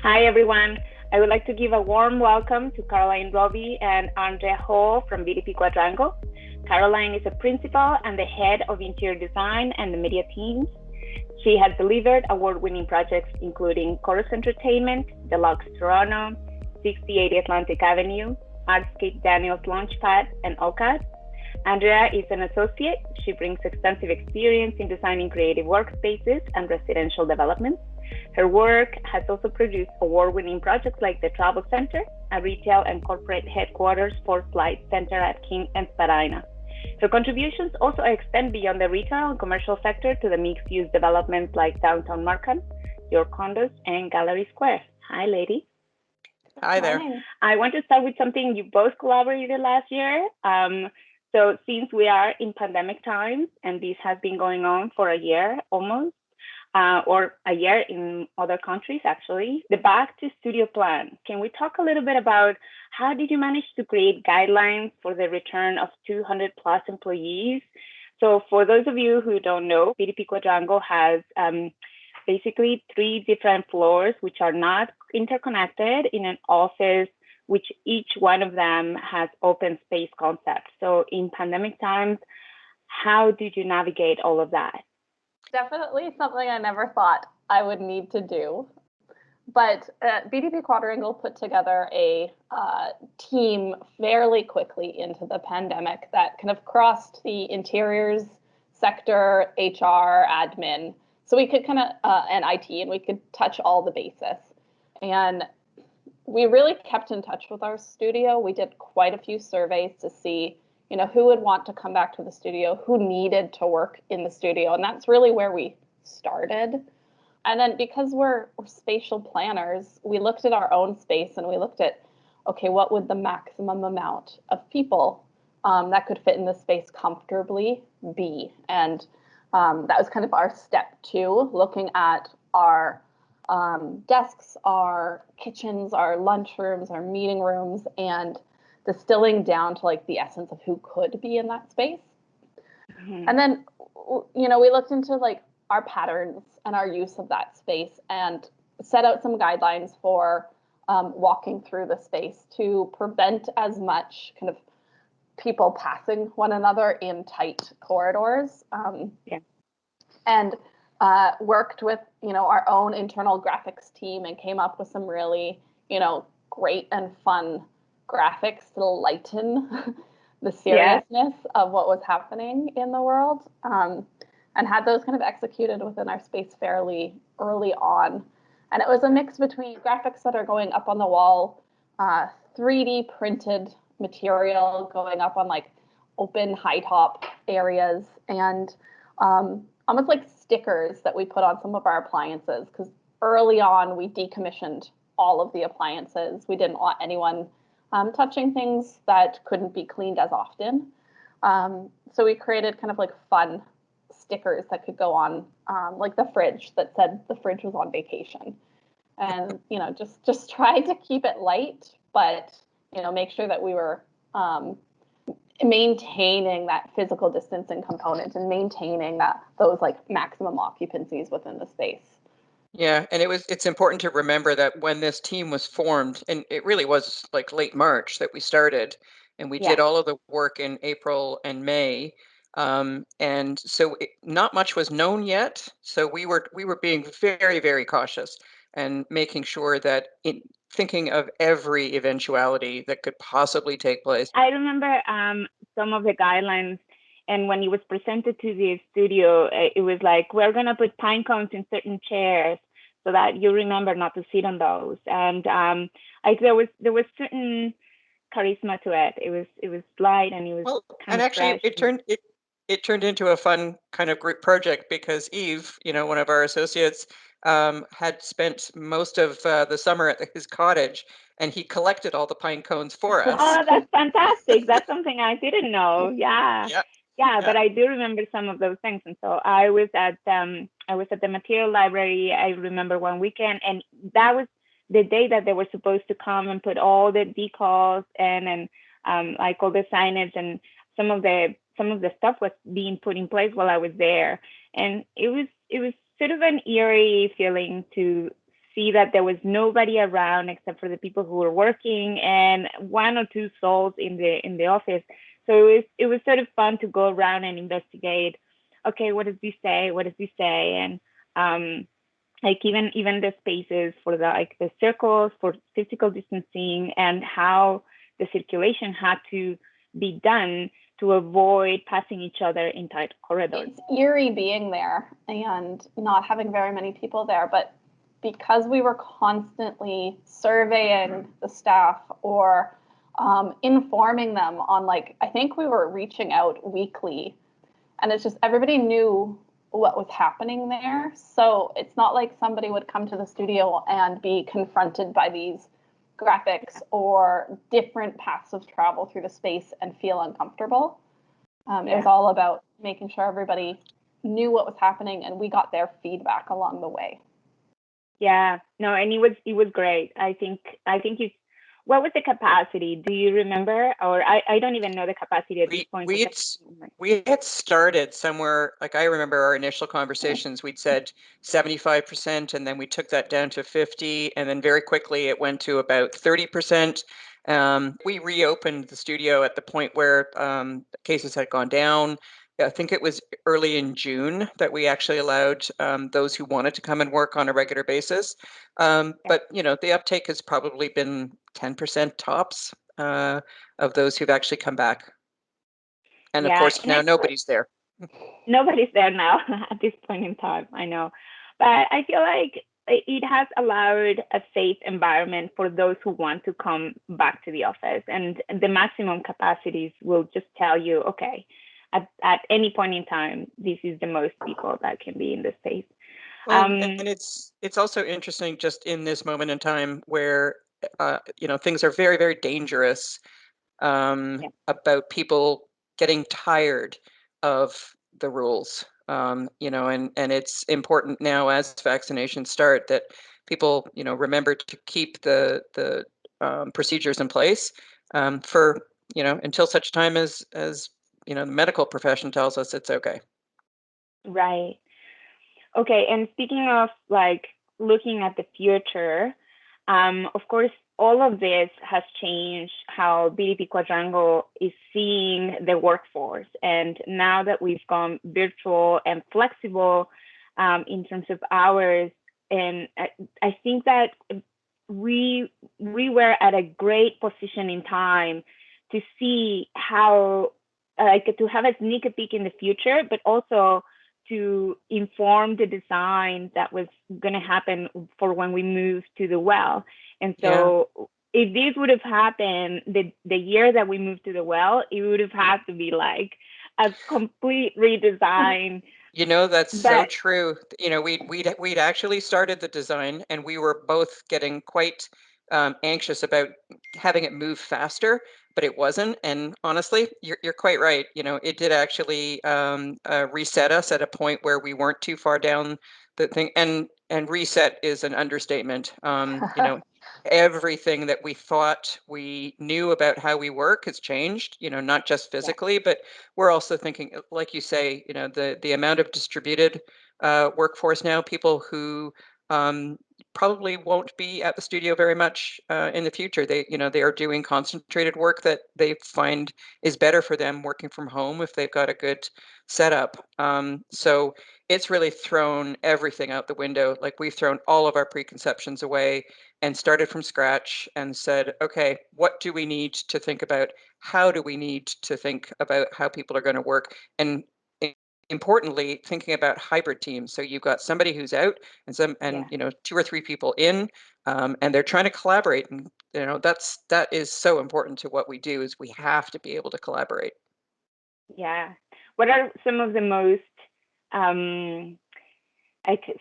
Hi, everyone. I would like to give a warm welcome to Caroline Robbie and Andrea Hall from BDP Quadrangle. Caroline is a principal and the head of interior design and the media teams. She has delivered award-winning projects including Chorus Entertainment, Deluxe Toronto, 6080 Atlantic Avenue, Artscape Daniels Launchpad, and OCAD. Andrea is an associate. She brings extensive experience in designing creative workspaces and residential developments. Her work has also produced award-winning projects like the Travel Center, a retail and corporate headquarters for Flight Center at King and Spadina. Her contributions also extend beyond the retail and commercial sector to the mixed-use developments like Downtown Markham, York Condos, and Gallery Square. Hi, ladies. Hi there. Morning. I want to start with something you both collaborated last year. So since we are in pandemic times, and this has been going on for a year almost, or a year in other countries actually, the Back to Studio plan. Can we talk a little bit about how did you manage to create guidelines for the return of 200 plus employees? So for those of you who don't know, BDP Quadrangle has basically three different floors which are not interconnected in an office, which each one of them has open space concepts. So in pandemic times, how did you navigate all of that? Definitely something I never thought I would need to do. But BDP Quadrangle put together a team fairly quickly into the pandemic that kind of crossed the interiors sector, HR, admin. So we could kind of, and IT, and we could touch all the bases. And we really kept in touch with our studio. We did quite a few surveys to see, who would want to come back to the studio, who needed to work in the studio. And that's really where we started. And then because we're spatial planners, we looked at our own space and we looked at, okay, what would the maximum amount of people that could fit in the space comfortably be? And that was kind of our step two, looking at our desks, our kitchens, our lunchrooms, our meeting rooms, and distilling down to like the essence of who could be in that space. Mm-hmm. And then, we looked into like our patterns and our use of that space and set out some guidelines for walking through the space to prevent as much kind of people passing one another in tight corridors. And worked with, our own internal graphics team and came up with some really, great and fun graphics to lighten the seriousness of what was happening in the world, and had those kind of executed within our space fairly early on. And it was a mix between graphics that are going up on the wall, 3D printed material going up on like open high top areas, and almost like stickers that we put on some of our appliances, because early on we decommissioned all of the appliances. We didn't want anyone touching things that couldn't be cleaned as often. So we created kind of like fun stickers that could go on, like the fridge that said the fridge was on vacation. And, just try to keep it light, but, make sure that we were maintaining that physical distancing component and maintaining those like maximum occupancies within the space. Yeah, and it's important to remember that when this team was formed, and it really was like late March that we started, and we did all of the work in April and May, and so not much was known yet. So we were being very, very cautious and making sure that thinking of every eventuality that could possibly take place. I remember some of the guidelines, and when it was presented to the studio, it was like, we're going to put pine cones in certain chairs so that you remember not to sit on those. And there was certain charisma to it. It was light, and it was and actually it turned into a fun kind of group project because Eve, one of our associates, had spent most of the summer at his cottage, and he collected all the pine cones for us. Oh, that's fantastic. That's something I didn't know. Yeah, but I do remember some of those things. And so I was at the material library, I remember one weekend, and that was the day that they were supposed to come and put all the decals and like all the signage, and some of the stuff was being put in place while I was there. And it was sort of an eerie feeling to see that there was nobody around except for the people who were working and one or two souls in the office. So it was sort of fun to go around and investigate. Okay, what does this say? What does this say? And like even the spaces for the circles for physical distancing and how the circulation had to be done to avoid passing each other in tight corridors. It's eerie being there and not having very many people there, but because we were constantly surveying the staff or informing them on, like, I think we were reaching out weekly, and it's just everybody knew what was happening there. So it's not like somebody would come to the studio and be confronted by these graphics or different paths of travel through the space and feel uncomfortable. It was all about making sure everybody knew what was happening and we got their feedback along the way. Yeah, no, and it was great. I think what was the capacity? Do you remember? Or I don't even know the capacity at this point. We had started somewhere, like I remember our initial conversations, we'd said 75%, and then we took that down to 50, and then very quickly it went to about 30%. We reopened the studio at the point where cases had gone down. I think it was early in June that we actually allowed those who wanted to come and work on a regular basis. But, the uptake has probably been 10% tops of those who've actually come back. And of course, now nobody's there. Nobody's there now at this point in time, I know. But I feel like it has allowed a safe environment for those who want to come back to the office. And the maximum capacities will just tell you, okay, at any point in time, this is the most people that can be in the space. Well, and it's also interesting just in this moment in time where, things are very, very dangerous about people getting tired of the rules, and it's important now as vaccinations start that people, remember to keep the procedures in place for, until such time as the medical profession tells us it's okay. Right. Okay. And speaking of looking at the future, of course, all of this has changed how BDP Quadrangle is seeing the workforce. And now that we've gone virtual and flexible in terms of hours, and I think that we were at a great position in time to see how, to have a sneak peek in the future, but also to inform the design that was going to happen for when we moved to the well. And so if this would have happened the year that we moved to the well, it would have had to be like a complete redesign. That's so true. We'd actually started the design and we were both getting quite anxious about having it move faster, but it wasn't. And honestly, you're quite right. It did actually reset us at a point where we weren't too far down the thing. And reset is an understatement. Everything that we thought we knew about how we work has changed, not just physically, but we're also thinking, like you say, the amount of distributed workforce now, people who probably won't be at the studio very much in the future. They are doing concentrated work that they find is better for them working from home if they've got a good setup. So it's really thrown everything out the window. Like we've thrown all of our preconceptions away and started from scratch and said, okay, what do we need to think about? How do we need to think about how people are going to work? And importantly, thinking about hybrid teams. So you've got somebody who's out and two or three people in, and they're trying to collaborate. And that is so important to what we do. Is we have to be able to collaborate. Yeah. What are some of the most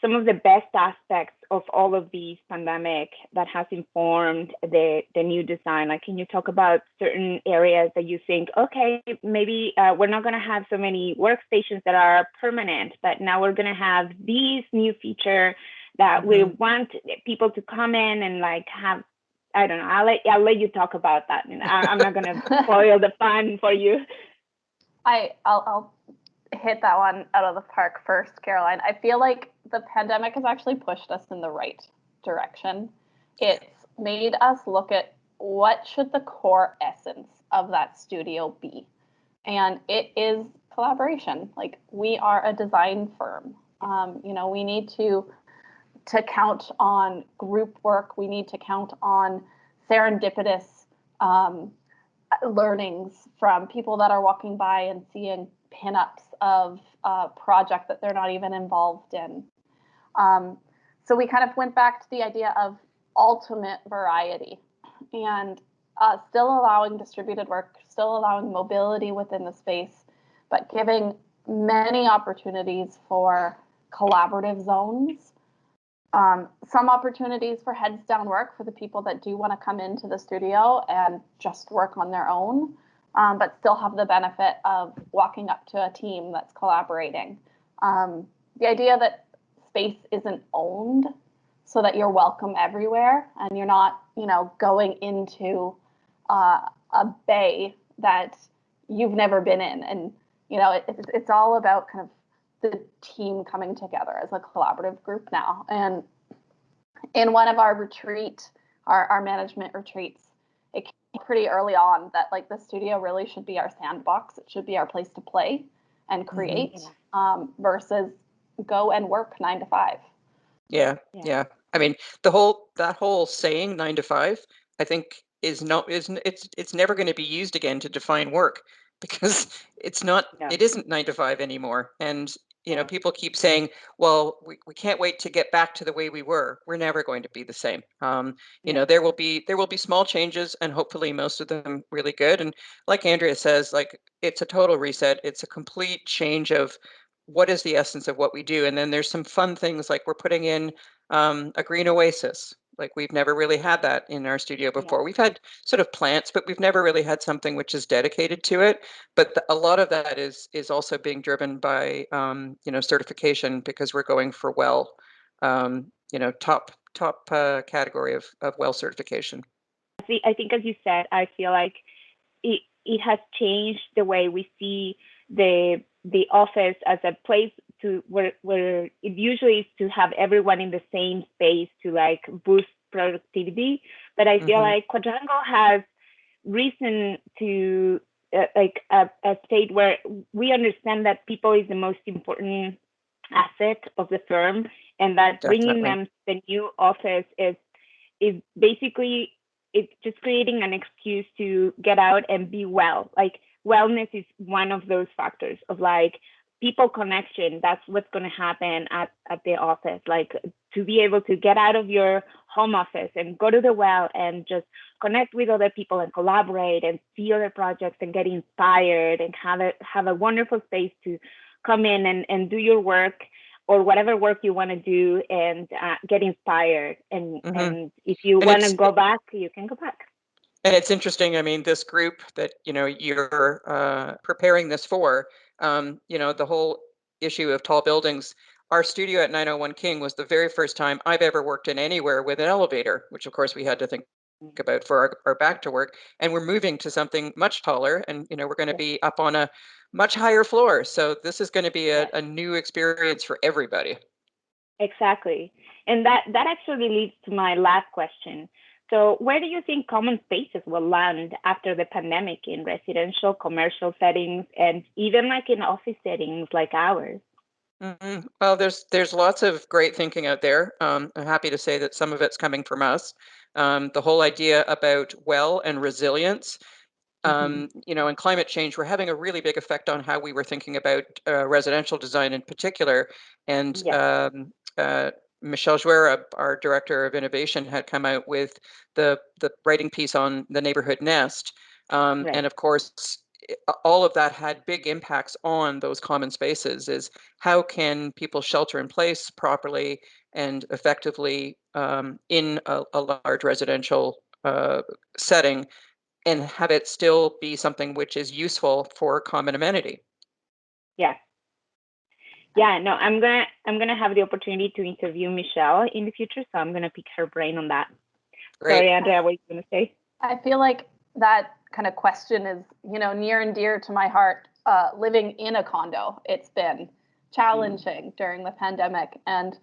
some of the best aspects of all of these pandemic that has informed the new design? Can you talk about certain areas that you think, okay, maybe we're not going to have so many workstations that are permanent, but now we're going to have these new feature that we want people to come in and have. I don't know. I'll let you talk about that. I'm not going to spoil the fun for you. I'll hit that one out of the park first, Caroline. I feel like the pandemic has actually pushed us in the right direction. It's made us look at what should the core essence of that studio be. And it is collaboration. Like, we are a design firm. We need to count on group work. We need to count on serendipitous learnings from people that are walking by and seeing pinups of a project that they're not even involved in. So we kind of went back to the idea of ultimate variety and still allowing distributed work, still allowing mobility within the space, but giving many opportunities for collaborative zones. Some opportunities for heads down work for the people that do want to come into the studio and just work on their own, but still have the benefit of walking up to a team that's collaborating. The idea that space isn't owned so that you're welcome everywhere and you're not, going into a bay that you've never been in. And, it's all about kind of the team coming together as a collaborative group now. And in one of our our management retreats, it came pretty early on that like the studio really should be our sandbox. It should be our place to play and create versus go and work 9 to 5. Yeah. I mean, that whole saying 9 to 5, I think it's never going to be used again to define work, because it isn't 9 to 5 anymore. And people keep saying, well, we can't wait to get back to the way we were. We're never going to be the same. There will be small changes, and hopefully most of them really good. And like Andrea says, like, it's a total reset. It's a complete change of what is the essence of what we do. And then there's some fun things, like we're putting in a green oasis. Like, we've never really had that in our studio before. Yeah. We've had sort of plants, but we've never really had something which is dedicated to it. But a lot of that is also being driven by certification, because we're going for top category of WELL certification. I think, as you said, I feel like it has changed the way we see the office as a place where it usually is to have everyone in the same space to like boost productivity. But I feel like Quadrangle has risen to a state where we understand that people is the most important asset of the firm, and that bringing them to the new office is basically, it's just creating an excuse to get out and be well. Like, wellness is one of those factors of like people connection. That's what's going to happen at the office. Like, to be able to get out of your home office and go to the well and just connect with other people and collaborate and see other projects and get inspired and have a wonderful space to come in and do your work or whatever work you want to do and get inspired. And if you want to go back, you can go back. And it's interesting. I mean, this group that, you're preparing this for, the whole issue of tall buildings. Our studio at 901 King was the very first time I've ever worked in anywhere with an elevator, which of course we had to think about for our back to work. And we're moving to something much taller, and, we're going to be up on a much higher floor. So this is going to be a new experience for everybody. Exactly. And that actually leads to my last question. So where do you think common spaces will land after the pandemic in residential, commercial settings, and even like in office settings like ours? Well, there's lots of great thinking out there. I'm happy to say that some of it's coming from us. The whole idea about well and resilience, and climate change, we're having a really big effect on how we were thinking about residential design in particular. And Michelle Jouera, our director of innovation, had come out with the writing piece on the neighborhood nest. And of course, all of that had big impacts on those common spaces. Is how can people shelter in place properly and effectively in a large residential setting, and have it still be something which is useful for common amenity. Yeah, no, I'm gonna have the opportunity to interview Michelle in the future, so I'm gonna pick her brain on that. Great. Sorry, Andrea, what are you gonna say? I feel like that kind of question is, near and dear to my heart. Living in a condo, it's been challenging during the pandemic, and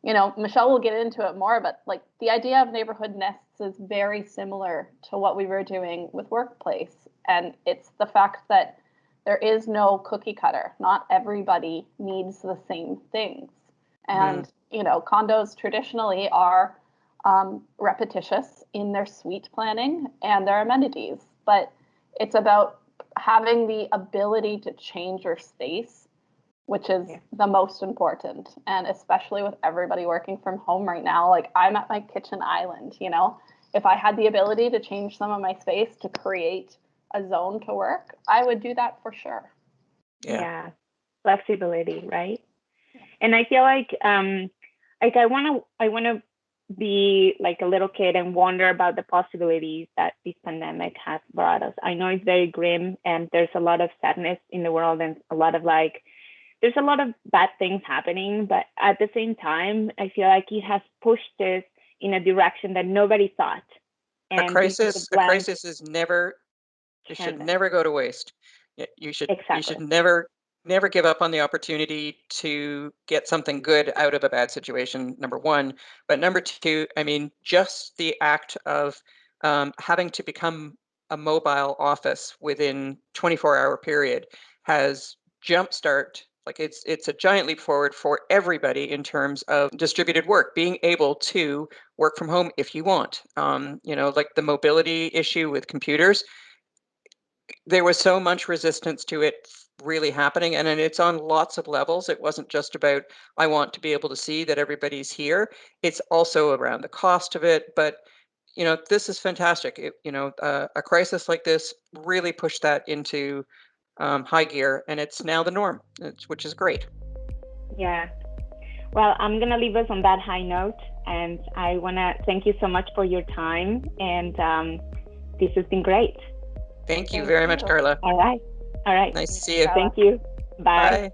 Michelle will get into it more, but like the idea of neighborhood nests is very similar to what we were doing with Workplace. And it's the fact that there is no cookie cutter. Not everybody needs the same things. And, condos traditionally are repetitious in their suite planning and their amenities, but it's about having the ability to change your space, which is the most important. And especially with everybody working from home right now, like I'm at my kitchen island, if I had the ability to change some of my space to create a zone to work, I would do that for sure. Yeah. Flexibility, right? And I feel like I want to be like a little kid and wonder about the possibilities that this pandemic has brought us. I know it's very grim and there's a lot of sadness in the world and there's a lot of bad things happening, but at the same time, I feel like it has pushed us in a direction that nobody thought. And a crisis is never, it should never go to waste. You should never give up on the opportunity to get something good out of a bad situation, number one. But number two, I mean, just the act of having to become a mobile office within 24-hour period has jumpstart. Like it's a giant leap forward for everybody in terms of distributed work, being able to work from home if you want. Like the mobility issue with computers, there was so much resistance to it really happening, and it's on lots of levels. It wasn't just about, I want to be able to see that everybody's here. It's also around the cost of it. But this is fantastic. A crisis like this really pushed that into high gear, and it's now the norm, which is great. Yeah. Well, I'm going to leave us on that high note, and I want to thank you so much for your time, and this has been great. Thank you very much, Karla. All right. Nice to see you. Thank you. Bye. Bye.